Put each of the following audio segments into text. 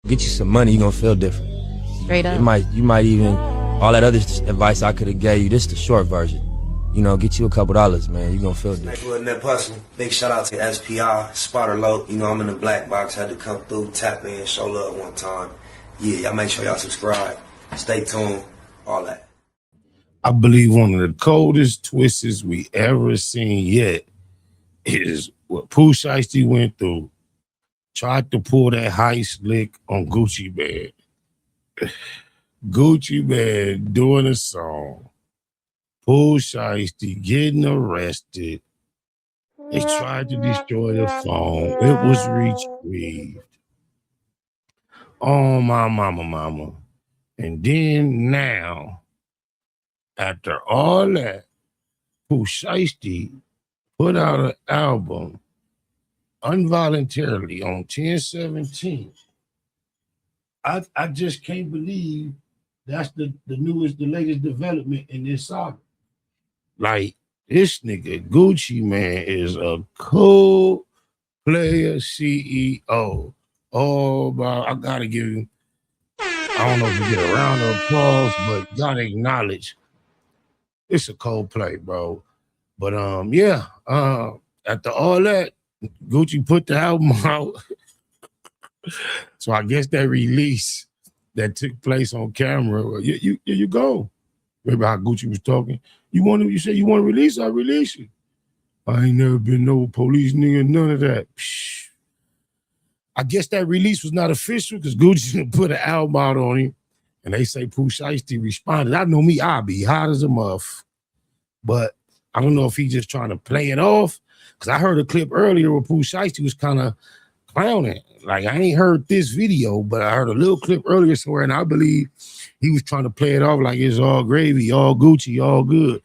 Get you some money, you're gonna feel different. Straight up. You might even, all that other advice I could have gave you, this is the short version. You know, get you a couple dollars, man. You're gonna feel different. Next with Net Hustle. Big shout out to SPI, Spotter Low. You know, I'm in the black box, had to come through, tap in, show love one time. Yeah, y'all make sure y'all subscribe. Stay tuned, all that. I believe one of the coldest twists we ever seen yet is what Pooh Shiesty went through. Tried to pull that heist lick on Gucci Mane. Gucci Mane doing a song. Pooh Shiesty getting arrested. They tried to destroy the phone. It was retrieved. Oh, my mama. And then now, after all that, Pooh Shiesty put out an album involuntarily on 10/17. I just can't believe that's the latest development in this saga. Like, this nigga Gucci Mane is a cool player CEO. Oh, I gotta give you, I don't know if you get a round of applause, but gotta acknowledge it's a cold play, bro. But yeah, after all that, Gucci put the album out. So I guess that release that took place on camera, you go. Remember how Gucci was talking? You say you want to release, I release it. I ain't never been no police nigga, none of that. Psh. I guess that release was not official because Gucci put an album out on him, and they say Pooh Shiesty responded. I know me, I'll be hot as a muff. But I don't know if he's just trying to play it off. Because I heard a clip earlier where Pooh Shiesty was kind of clowning. Like, I ain't heard this video, but I heard a little clip earlier somewhere, and I believe he was trying to play it off like it's all gravy, all Gucci, all good.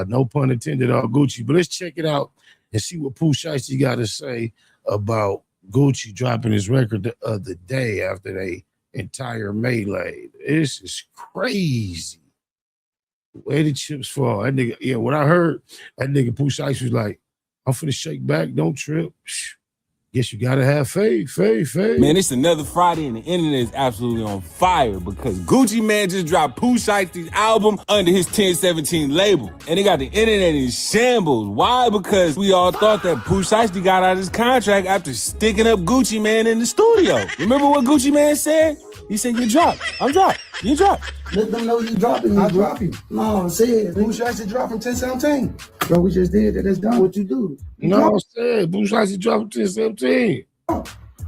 No pun intended, all Gucci. But let's check it out and see what Pooh Shiesty got to say about Gucci dropping his record the other day after they entire melee. This is crazy. Where the chips fall. That nigga, yeah, what I heard, that nigga Pooh Shiesty was like, I'm finna shake back, don't trip. Guess you gotta have faith. Man, it's another Friday and the internet is absolutely on fire because Gucci Mane just dropped Pooh Shiesty's album under his 10/17 label. And they got the internet in shambles. Why? Because we all thought that Pooh Shiesty got out of his contract after sticking up Gucci Mane in the studio. Remember what Gucci Mane said? He said, you dropped. I'm dropped. You dropped. Let them know you dropping me. I drop you. No, I said, Pooh Shiesty dropped from 10/17. Bro, we just did that. That's done. What you do? No, I said Pooh Shiesty dropped 10/17.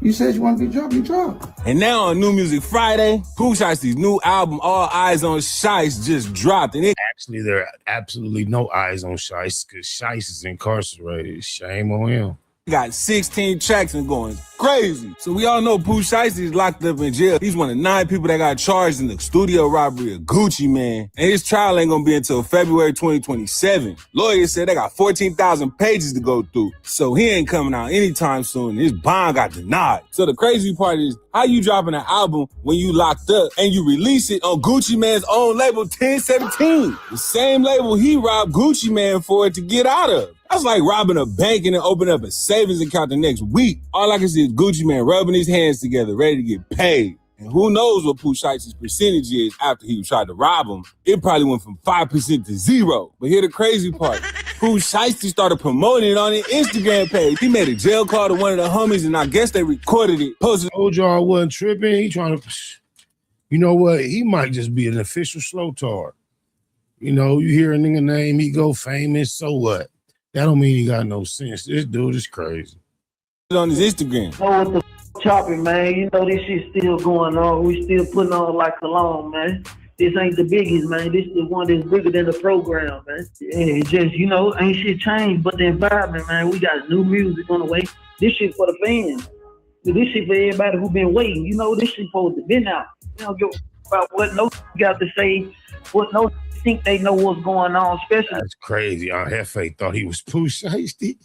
You said you want to be dropped, you dropped. And now on New Music Friday, Pooh Shiesty's new album, All Eyes on Shice, just dropped. And actually, there are absolutely no eyes on Shice because Shice is incarcerated. Shame on him. Got 16 tracks and going crazy. So we all know Pooh Shiesty is locked up in jail. He's one of 9 people that got charged in the studio robbery of Gucci Mane. And his trial ain't gonna be until February 2027. Lawyers said they got 14,000 pages to go through. So he ain't coming out anytime soon. His bond got denied. So the crazy part is, how you dropping an album when you locked up and you release it on Gucci Mane's own label, 10/17? The same label he robbed Gucci Mane for to get out of. That's like robbing a bank and then opening up a savings account the next week. All I can see is Gucci Mane rubbing his hands together, ready to get paid. And who knows what Pooh Shiesty's percentage is after he tried to rob him. It probably went from 5% to 0. But here the crazy part. Pooh Shiesty started promoting it on his Instagram page. He made a jail call to one of the homies, and I guess they recorded it. Posted. Told y'all I wasn't tripping. He trying to, you know what? He might just be an official slow tard. You know, you hear a nigga name, he go famous, so what? That don't mean he got no sense. This dude is crazy. On his Instagram. Know what the chopping, man. You know this shit still going on. We still putting on like cologne, man. This ain't the biggest, man. This is the one that's bigger than the program, man. Yeah, it just, you know, ain't shit changed but the environment, man. We got new music on the way. This shit for the fans. This shit for everybody who been waiting. You know, this shit supposed to been out. You don't give about what no got to say, what no think they know what's going on, especially. That's crazy. Our Hefe thought he was Pooh Shiesty.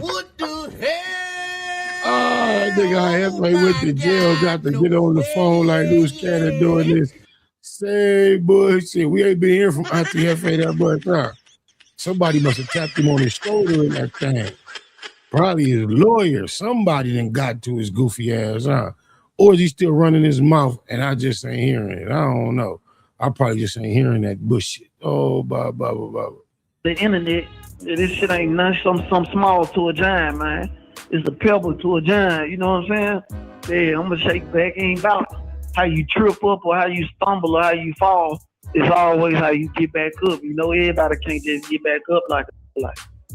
What the hell? Oh, nigga, our Hefe went to jail, got to get on the phone like Loose Cannon doing this. Say bullshit. We ain't been hearing from Auntie Hefe that much time. Somebody must have tapped him on his shoulder in that thing. Probably his lawyer. Somebody done got to his goofy ass, huh? Or is he still running his mouth and I just ain't hearing it? I don't know. I probably just ain't hearing that bullshit. Oh, blah, blah, blah, blah. The internet, this shit ain't nothing some small to a giant, man. It's a pebble to a giant, you know what I'm saying? Yeah, I'm gonna shake back. Ain't about how you trip up or how you stumble or how you fall. It's always how you get back up. You know, everybody can't just get back up like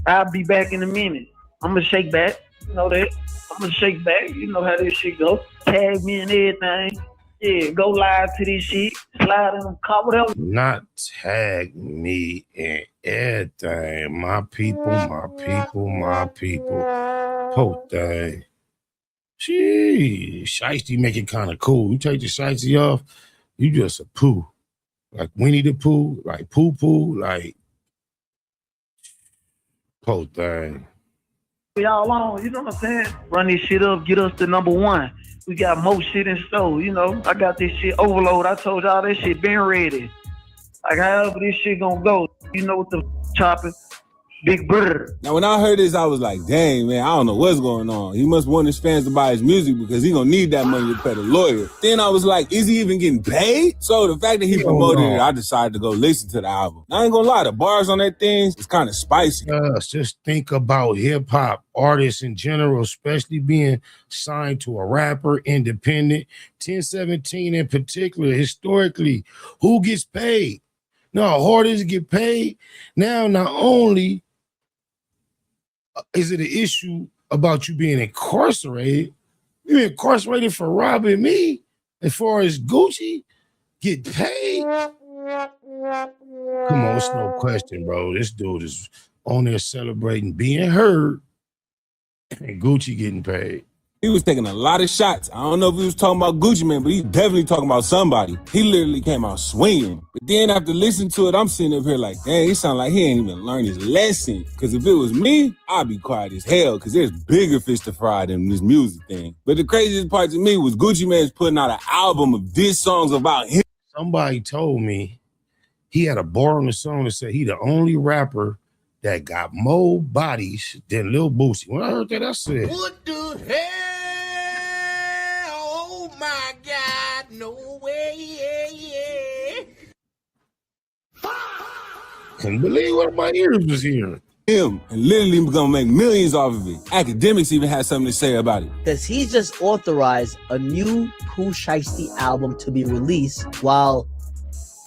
I'll be back in a minute. I'm gonna shake back. You know that. I'm gonna shake back. You know how this shit go. Tag me and everything. Yeah, go live to this shit. Slide in them car, whatever. Not tag me and everything. My people, my people, my people. Whole thing. Gee, Shiesty make it kind of cool. You take the Shiesty off, you just a Pooh. Like Winnie the Pooh, like Pooh Pooh, like whole thing. Y'all on, you know what I'm saying? Run this shit up, get us to #1. We got more shit in store, you know. I got this shit overload. I told y'all that shit been ready. Like however this shit gonna go, you know what the chopping. Big brother. Now, when I heard this, I was like, dang, man, I don't know what's going on. He must want his fans to buy his music because he gonna need that money to pay the lawyer. Then I was like, is he even getting paid? So the fact that he promoted it, I decided to go listen to the album. I ain't gonna lie, the bars on that thing is kind of spicy. Just think about hip-hop artists in general, especially being signed to a rapper, independent. 1017 in particular, historically, who gets paid? No, artists get paid. Now, not only is it an issue about you being incarcerated, you're incarcerated for robbing me. As far as Gucci get paid, come on, it's no question, bro. This dude is on there celebrating being heard and Gucci getting paid. He was taking a lot of shots. I don't know if he was talking about Gucci Mane, but he's definitely talking about somebody. He literally came out swinging. But then after listening to it, I'm sitting up here like, dang, he sound like he ain't even learned his lesson. Because if it was me, I'd be quiet as hell because there's bigger fish to fry than this music thing. But the craziest part to me was Gucci Mane's putting out an album of diss songs about him. Somebody told me he had a bar on the song that said he the only rapper that got more bodies than Lil Boosie. When I heard that, I said, What the hell? Oh my God, no way. Couldn't believe what my ears was hearing. Him, and literally gonna make millions off of it. Academics even had something to say about it. Because he just authorized a new Pooh Shiesty album to be released while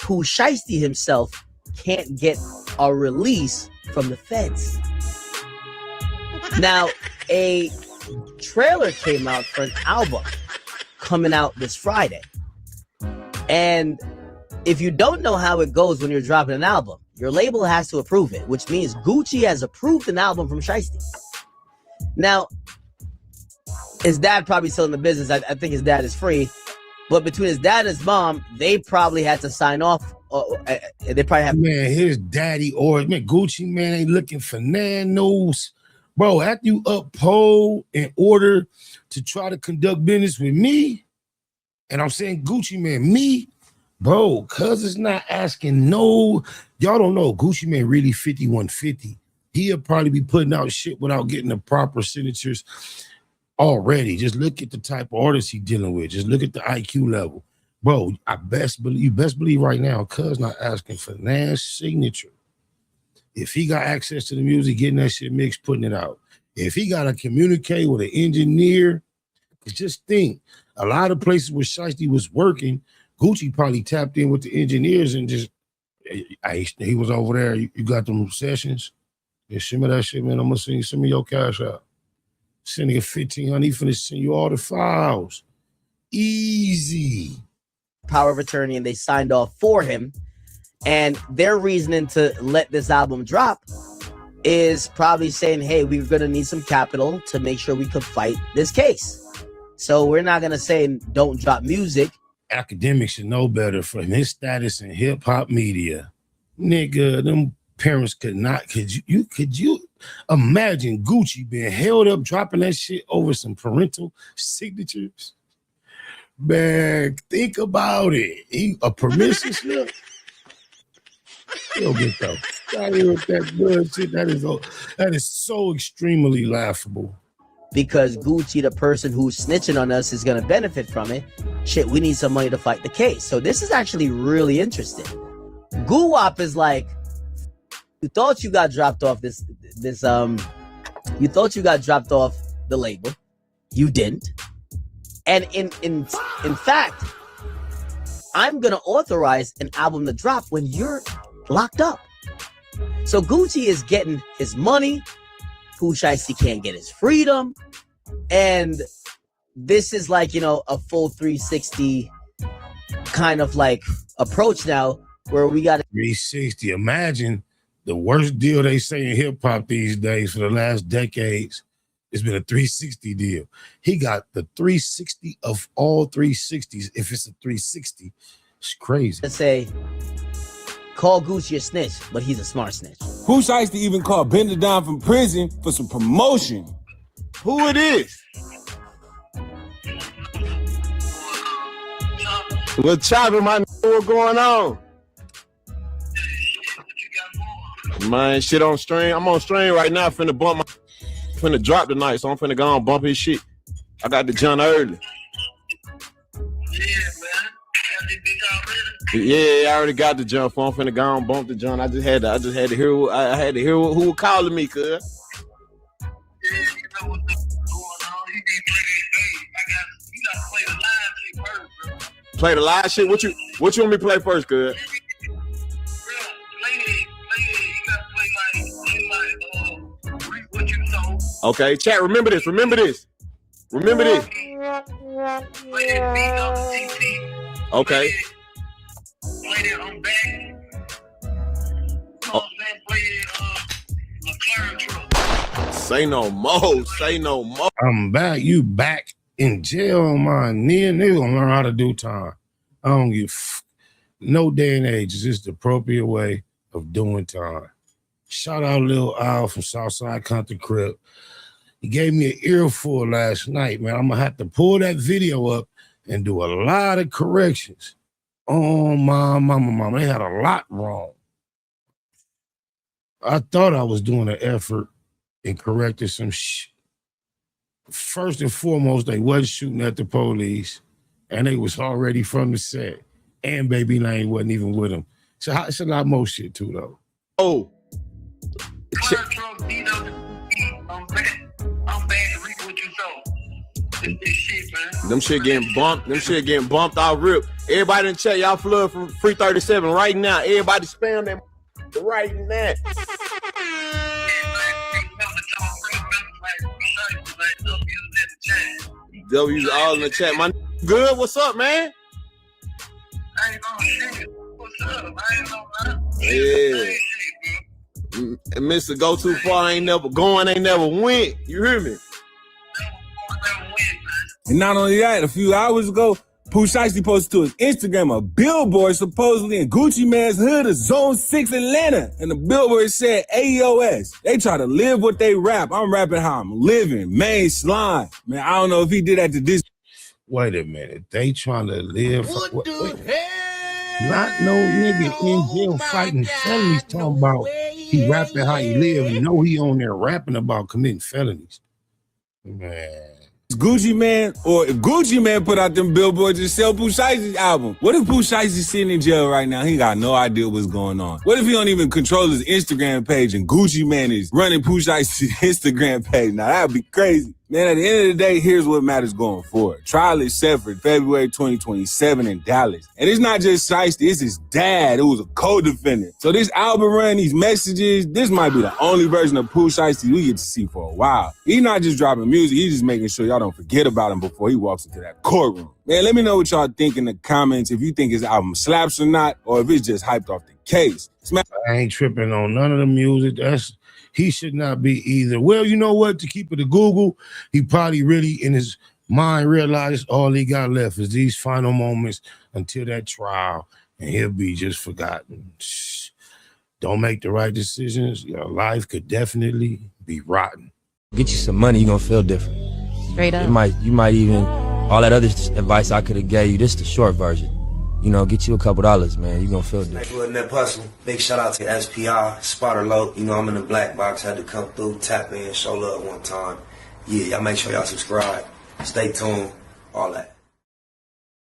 Pooh Shiesty himself can't get a release from the feds. Now, a trailer came out for an album coming out this Friday. And if you don't know how it goes when you're dropping an album, your label has to approve it, which means Gucci has approved an album from Shiesty. Now, his dad probably still in the business. I think his dad is free. But between his dad and his mom, they probably had to sign off. They probably have. Man, his daddy or man, Gucci man ain't looking for nanos. Bro, after you uphold in order to try to conduct business with me, and I'm saying Gucci man, me, bro, cuz it's not asking no. Y'all don't know, Gucci man really 5150. He'll probably be putting out shit without getting the proper signatures already. Just look at the type of artists he's dealing with. Just look at the IQ level. Bro, you best believe right now, cuz not asking for Nas signature. If he got access to the music, getting that shit mixed, putting it out. If he got to communicate with an engineer, just think, a lot of places where Shiesty was working, Gucci probably tapped in with the engineers and just, he was over there, you got them sessions? Yeah, send me that shit, man. I'm going to send me your cash out. Sending a 1500, he finna send you all the files. Easy. Power of attorney, and they signed off for him. And their reasoning to let this album drop is probably saying, hey, we're going to need some capital to make sure we could fight this case. So we're not going to say don't drop music. Academics should know better from his status in hip-hop media. Nigga, them parents could you imagine Gucci being held up, dropping that shit over some parental signatures? Man, think about it. A permission slip. Still get though. Out here with that bullshit. That is so extremely laughable. Because Gucci, the person who's snitching on us, is going to benefit from it. Shit, we need some money to fight the case. So this is actually really interesting. Guwap is like, you thought you got dropped off you thought you got dropped off the label. You didn't. And in fact, I'm going to authorize an album to drop when you're locked up. So Gucci is getting his money. Pooh Shiesty can't get his freedom. And this is like, you know, a full 360 kind of like approach now where we got 360. Imagine the worst deal they say in hip hop these days for the last decades. It's been a 360 deal. He got the 360 of all 360s. If it's a 360, it's crazy. to say, call Gucci a snitch, but he's a smart snitch. Pooh Shiesty even called Bender down from prison for some promotion. Who it is? What's chopping, my what going on? Man, shit on stream. I'm on stream right now. Finna drop tonight, so I'm finna go on bump his shit. I got the jump early. Yeah, I already got the jump. So I'm finna go on bump the jump. I just had to hear who was calling me, cuz. Yeah, you know what's going on. You need to you gotta play the live shit first, bro. Play the live shit. What you want me to play first, cuz? Bro, play it. You gotta play read what you told. Okay, chat. Remember this. Play that beat on TT. Okay. Play that on back. You know what I'm saying? Play it McLaren truck. Say no more. Say no more. I'm back. You back in jail on my knee, and they gonna learn how to do time. I don't give no day and age. Is this the appropriate way of doing time? Shout out Lil Al from Southside Country Crib. He gave me an earful last night, man. I'm gonna have to pull that video up and do a lot of corrections. Oh, mama. They had a lot wrong. I thought I was doing an effort and corrected some shit. First and foremost, they wasn't shooting at the police, and they was already from the set. And Baby Lane wasn't even with them. So it's a lot more shit too, though. Oh. McLaren truck beat up on back. I'm back to read what you told. This shit, man. Them shit getting bumped out rip. Everybody in chat, y'all flood from Free 37 right now. Everybody spam them right now. W's all in the chat. My good, what's up, man? I ain't gonna shit. What's up? I ain't gonna lie. Yeah. And Mr. Go Too Far ain't never went. You hear me? And not only that, a few hours ago, Pooh Shiesty posted to his Instagram a billboard supposedly in Gucci Man's hood of Zone 6 Atlanta. And the billboard said AOS. They try to live what they rap. I'm rapping how I'm living. Main slime. Man, I don't know if he did that to this. Wait a minute. They trying to live. What the hell? Not no nigga in jail fighting felonies talking about he rapping how he live and know he on there rapping about committing felonies. Man. Gucci Man, or if Gucci Man put out them billboards and sell Pooh Shiesty's album. What if Pooh Shiesty sitting in jail right now? He got no idea what's going on. What if he don't even control his Instagram page and Gucci Man is running Pooh Shiesty's Instagram page? Now that'd be crazy. Man, at the end of the day, here's what matters going forward. Trial is set for February 2027 in Dallas. And it's not just Shiesty, it's his dad who was a co-defendant. So this album run, these messages, this might be the only version of Pooh Shiesty we get to see for a while. He's not just dropping music, he's just making sure y'all don't forget about him before he walks into that courtroom. Man, let me know what y'all think in the comments, if you think his album slaps or not, or if it's just hyped off the case. I ain't tripping on none of the music. He should not be either. Well, you know what? To keep it to Google, he probably really in his mind realized all he got left is these final moments until that trial, and he'll be just forgotten. Don't make the right decisions. Your life could definitely be rotten. Get you some money, you're gonna feel different. Straight up. You might even, all that other advice I could have gave you, this is the short version. you know, get you a couple dollars, man. You gonna feel good. Hey, wasn't that hustle? Big shout out to SPI, Spotter Low. You know, I'm in the black box. Had to come through, tap in, show love one time. Yeah, y'all make sure y'all subscribe. Stay tuned. All that.